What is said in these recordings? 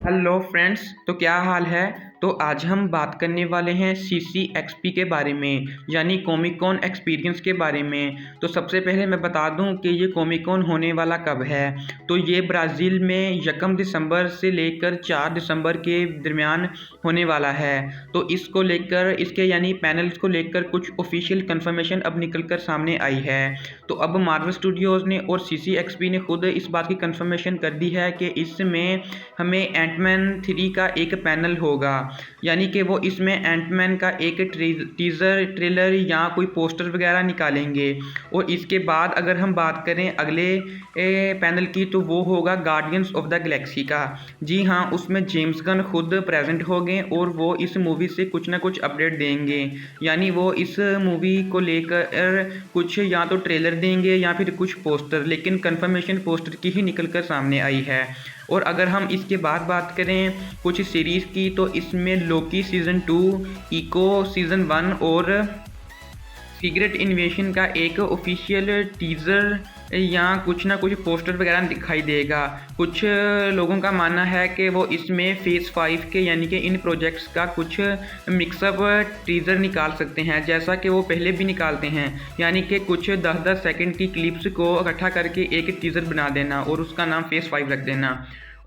Hello friends, तो क्या हाल है। तो आज हम बात करने वाले हैं CCXP के बारे में, यानी कॉमिक कॉन एक्सपीरियंस के बारे में। तो सबसे पहले मैं बता दूं कि ये कॉमिक कॉन होने वाला कब है। तो ये ब्राज़ील में 1 दिसंबर से लेकर 4 दिसंबर के दरमियान होने वाला है। तो इसको लेकर इसके यानी पैनल्स को लेकर कुछ ऑफिशियल कंफर्मेशन अब निकल कर सामने आई है। तो अब मार्वल स्टूडियोज़ ने और CCXP ने खुद इस बात की कंफर्मेशन कर दी है कि इसमें हमें एंटमैन 3 का एक पैनल होगा, यानी कि वो इसमें एंटमैन का एक टीज़र ट्रेलर या कोई पोस्टर वगैरह निकालेंगे। और इसके बाद अगर हम बात करें अगले पैनल की, तो वो होगा गार्डियंस ऑफ द गैलेक्सी का। जी हाँ, उसमें जेम्स गन खुद प्रेजेंट होंगे और वो इस मूवी से कुछ ना कुछ अपडेट देंगे, यानी वो इस मूवी को लेकर कुछ या तो ट्रेलर देंगे या फिर कुछ पोस्टर, लेकिन कंफर्मेशन पोस्टर की ही निकल कर सामने आई है। और अगर हम इसके बाद बात करें कुछ सीरीज़ की, तो इसमें लोकी सीज़न 2, इको सीज़न 1 और सीक्रेट इन्वेशन का एक ऑफिशियल टीज़र या कुछ ना कुछ पोस्टर वगैरह दिखाई देगा। कुछ लोगों का मानना है कि वो इसमें फेज़ 5 के यानी कि इन प्रोजेक्ट्स का कुछ मिक्सअप टीज़र निकाल सकते हैं, जैसा कि वो पहले भी निकालते हैं, यानी कि कुछ 10-10 सेकंड की क्लिप्स को इकट्ठा करके एक टीज़र बना देना और उसका नाम फेज़ 5 रख देना।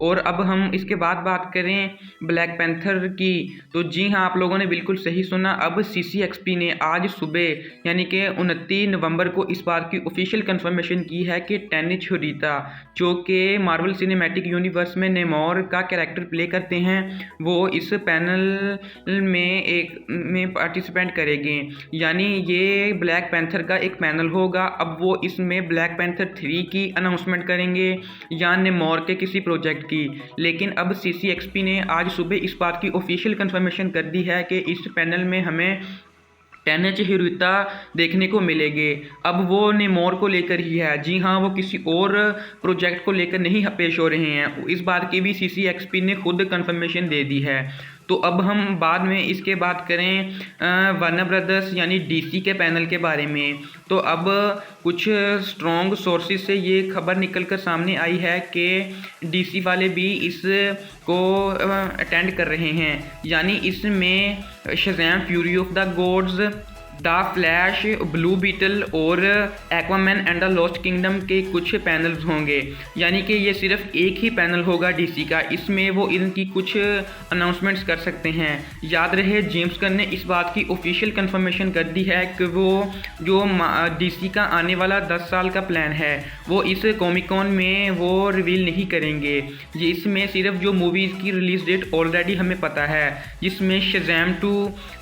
और अब हम इसके बाद बात करें ब्लैक पैंथर की, तो जी हाँ, आप लोगों ने बिल्कुल सही सुना। अब CCXP ने आज सुबह यानी कि 29 नवंबर को इस बात की ऑफिशियल कंफर्मेशन की है कि टेनिच हुरिता, जो कि मार्वल सिनेमैटिक यूनिवर्स में नेमोर का कैरेक्टर प्ले करते हैं, वो इस पैनल में पार्टिसिपेंट करेंगे। यानी ये ब्लैक पैंथर का एक पैनल होगा। अब वो इसमें ब्लैक पैंथर 3 की अनाउंसमेंट करेंगे या नेमोर के किसी प्रोजेक्ट की। लेकिन अब CCXP ने आज सुबह इस बात की ऑफिशियल कंफर्मेशन कर दी है कि इस पैनल में हमें टेनिच हुरिता देखने को मिलेंगे। अब वो नेमोर को लेकर ही है। जी हाँ, वो किसी और प्रोजेक्ट को लेकर नहीं पेश हो रहे हैं। इस बात की भी CCXP ने खुद कंफर्मेशन दे दी है। तो अब हम बाद में इसके बात करें वार्नर ब्रदर्स यानी DC के पैनल के बारे में। तो अब कुछ स्ट्रॉन्ग सोर्सेज से ये खबर निकल कर सामने आई है कि DC वाले भी इस को अटेंड कर रहे हैं, यानी इसमें Shazam Fury of the Gods, the Flash, Blue Beetle और Aquaman and the Lost Kingdom के कुछ पैनल्स होंगे। यानी कि ये सिर्फ एक ही पैनल होगा DC का, इसमें वो इनकी कुछ अनाउंसमेंट्स कर सकते हैं। याद रहे, जेम्स गन ने इस बात की ऑफिशियल कंफर्मेशन कर दी है कि वो जो DC का आने वाला 10 साल का प्लान है वो इस कॉमिक कॉन में वो रिवील नहीं करेंगे। ये इसमें सिर्फ जो मूवीज़ की रिलीज़ डेट ऑलरेडी हमें पता है, जिसमें Shazam 2,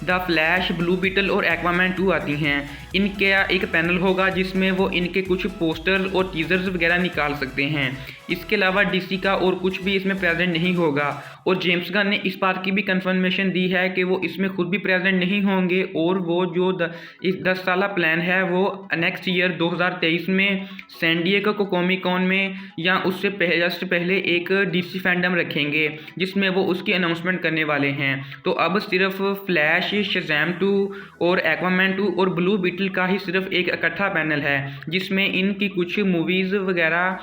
the Flash, Blue Beetle और एक्वामैन 2 आती हैं, इनका एक पैनल होगा जिसमें वो इनके कुछ पोस्टर्स और टीजर्स वगैरह निकाल सकते हैं। इसके अलावा DC का और कुछ भी इसमें प्रेजेंट नहीं होगा। और जेम्स गन ने इस बात की भी कंफर्मेशन दी है कि वो इसमें खुद भी प्रेजेंट नहीं होंगे, और वो जो इस 10 साला प्लान है वो नेक्स्ट ईयर 2023 में सैन डिएगो को कॉमिक कॉन में या उससे जस्ट पहले एक DC फैंडम रखेंगे, जिसमें वो उसकी अनाउंसमेंट करने वाले हैं। तो अब सिर्फ फ्लैश, शज़ैम 2 और एक्वामैन 2 और ब्लू बीटल का ही सिर्फ एक इकट्ठा पैनल है, जिसमें इनकी कुछ मूवीज़ वगैरह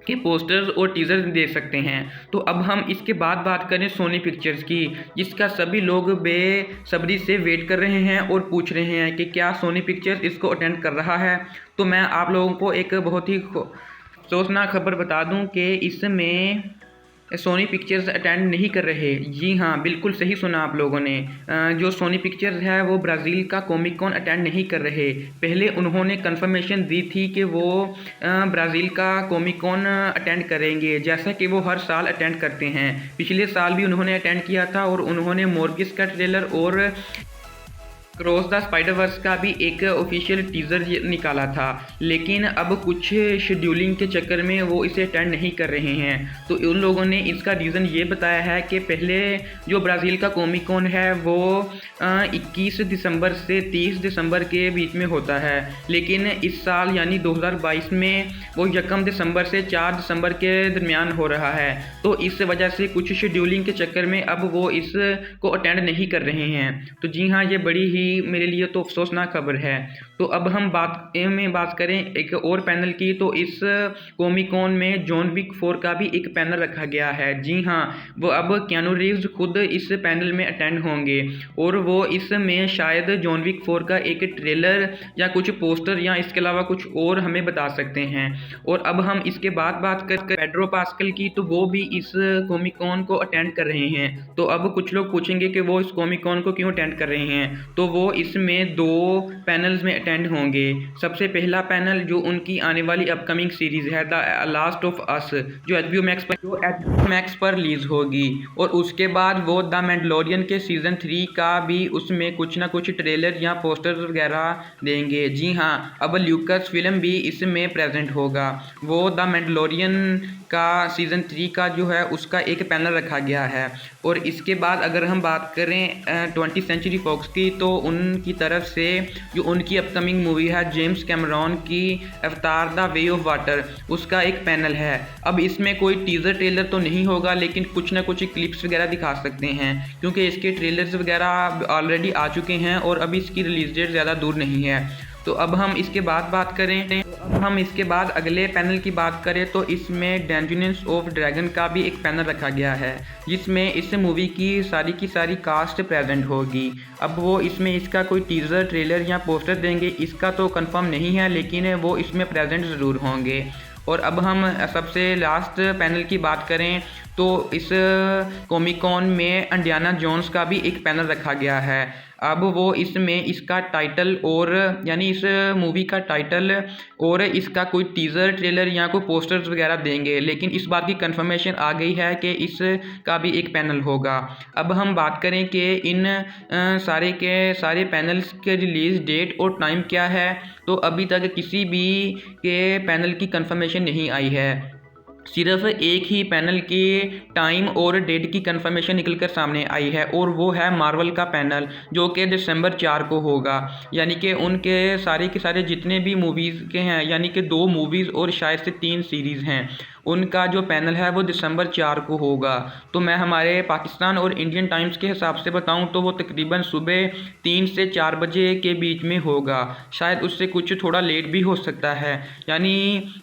के पोस्टर्स और टीज़र दे सकते हैं। तो अब हम इसके बाद बात करें सोनी पिक्चर्स की, जिसका सभी लोग बेसब्री से वेट कर रहे हैं और पूछ रहे हैं कि क्या सोनी पिक्चर्स इसको अटेंड कर रहा है। तो मैं आप लोगों को एक बहुत ही अफसोसनाक खबर बता दूं कि इसमें सोनी पिक्चर्स अटेंड नहीं कर रहे। जी हाँ, बिल्कुल सही सुना आप लोगों ने। जो सोनी पिक्चर्स है वो ब्राज़ील का कॉमिक कॉन अटेंड नहीं कर रहे। पहले उन्होंने कंफर्मेशन दी थी कि वो ब्राज़ील का कॉमिक कॉन अटेंड करेंगे, जैसा कि वो हर साल अटेंड करते हैं। पिछले साल भी उन्होंने अटेंड किया था और उन्होंने मॉर्बियस का ट्रेलर और क्रॉस द स्पाइडरवर्स का भी एक ऑफिशियल टीज़र निकाला था, लेकिन अब कुछ शेड्यूलिंग के चक्कर में वो इसे अटेंड नहीं कर रहे हैं। तो उन लोगों ने इसका रीज़न ये बताया है कि पहले जो ब्राज़ील का कॉमिक कॉन है वो 21 दिसंबर से 30 दिसंबर के बीच में होता है, लेकिन इस साल यानी 2022 में वो 1 दिसंबर से 4 दिसंबर के दरमियान हो रहा है। तो इस वजह से कुछ शेड्यूलिंग के चक्कर में अब वो इसको अटेंड नहीं कर रहे हैं। तो जी हाँ, ये बड़ी ही ही मेरे लिए तो अफसोसनाक खबर है। तो अब हम बात करें एक और पैनल की, तो इस कोमिक-कॉन में जॉन विक 4 का भी एक पैनल रखा गया है। जी हाँ, वो अब कीनू रीव्स खुद इस पैनल में अटेंड होंगे और वो इसमें शायद जॉन विक 4 का एक ट्रेलर या कुछ पोस्टर या इसके अलावा कुछ और हमें बता सकते हैं। और अब हम इसके बाद बात कर पेड्रो पास्कल की, तो वो भी इस कोमिक-कॉन को अटेंड कर रहे हैं। तो अब कुछ लोग पूछेंगे कि वो इस कोमिक-कॉन को क्यों अटेंड कर रहे हैं, तो वो इसमें 2 पैनल्स में अटेंड होंगे। सबसे पहला पैनल जो उनकी आने वाली अपकमिंग सीरीज है द लास्ट ऑफ अस, जो HBO मैक्स पर रिलीज होगी, और उसके बाद वो द मैंडलोरियन के सीजन 3 का भी उसमें कुछ ना कुछ ट्रेलर या पोस्टर्स वगैरह देंगे। जी हाँ, अब ल्यूकस फिल्म भी इसमें प्रेजेंट होगा। वो द मैंडलोरियन का सीजन 3 का जो है उसका एक पैनल रखा गया है। और इसके बाद अगर हम बात करें 20th सेंचुरी फॉक्स की, तो उनकी तरफ से जो उनकी अपकमिंग मूवी है जेम्स कैमरॉन की अवतार द वे ऑफ वाटर, उसका एक पैनल है। अब इसमें कोई टीज़र ट्रेलर तो नहीं होगा, लेकिन कुछ ना कुछ क्लिप्स वगैरह दिखा सकते हैं, क्योंकि इसके ट्रेलर्स वगैरह ऑलरेडी आ चुके हैं और अभी इसकी रिलीज डेट ज़्यादा दूर नहीं है। तो अब हम इसके बाद बात करें, हम इसके बाद अगले पैनल की बात करें, तो इसमें डंजन्स ऑफ ड्रैगन का भी एक पैनल रखा गया है, जिसमें इस मूवी की सारी कास्ट प्रेजेंट होगी। अब वो इसमें इसका कोई टीज़र ट्रेलर या पोस्टर देंगे, इसका तो कंफर्म नहीं है, लेकिन वो इसमें प्रेजेंट ज़रूर होंगे। और अब हम सबसे लास्ट पैनल की बात करें, तो इस कोमिक-कॉन में इंडियाना जोन्स का भी एक पैनल रखा गया है। अब वो इसमें इसका टाइटल और यानी इस मूवी का टाइटल और इसका कोई टीज़र ट्रेलर या कोई पोस्टर्स वगैरह देंगे, लेकिन इस बात की कंफर्मेशन आ गई है कि इसका भी एक पैनल होगा। अब हम बात करें कि इन सारे के सारे पैनल्स के रिलीज़ डेट और टाइम क्या है, तो अभी तक किसी भी के पैनल की कंफर्मेशन नहीं आई है। सिर्फ एक ही पैनल की टाइम और डेट की कंफर्मेशन निकल कर सामने आई है, और वो है मार्वल का पैनल, जो कि दिसंबर 4 को होगा। यानी कि उनके सारे के सारे जितने भी मूवीज़ के हैं, यानी कि 2 मूवीज़ और शायद से 3 सीरीज़ हैं, उनका जो पैनल है वो दिसंबर 4 को होगा। तो मैं हमारे पाकिस्तान और इंडियन टाइम्स के हिसाब से बताऊं तो वो तकरीबन सुबह 3 से 4 बजे के बीच में होगा, शायद उससे कुछ थोड़ा लेट भी हो सकता है। यानी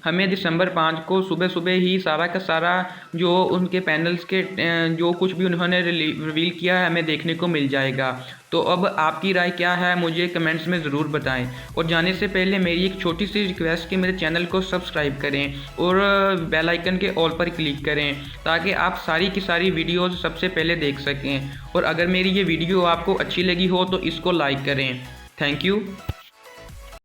हमें दिसंबर 5 को सुबह सुबह ही सारा का सारा जो उनके पैनल्स के जो कुछ भी उन्होंने रिवील किया है हमें देखने को मिल जाएगा। तो अब आपकी राय क्या है, मुझे कमेंट्स में ज़रूर बताएं। और जाने से पहले मेरी एक छोटी सी रिक्वेस्ट कि मेरे चैनल को सब्सक्राइब करें और बेल आइकन के ऑल पर क्लिक करें, ताकि आप सारी की सारी वीडियोस सबसे पहले देख सकें। और अगर मेरी ये वीडियो आपको अच्छी लगी हो तो इसको लाइक करें। Thank you.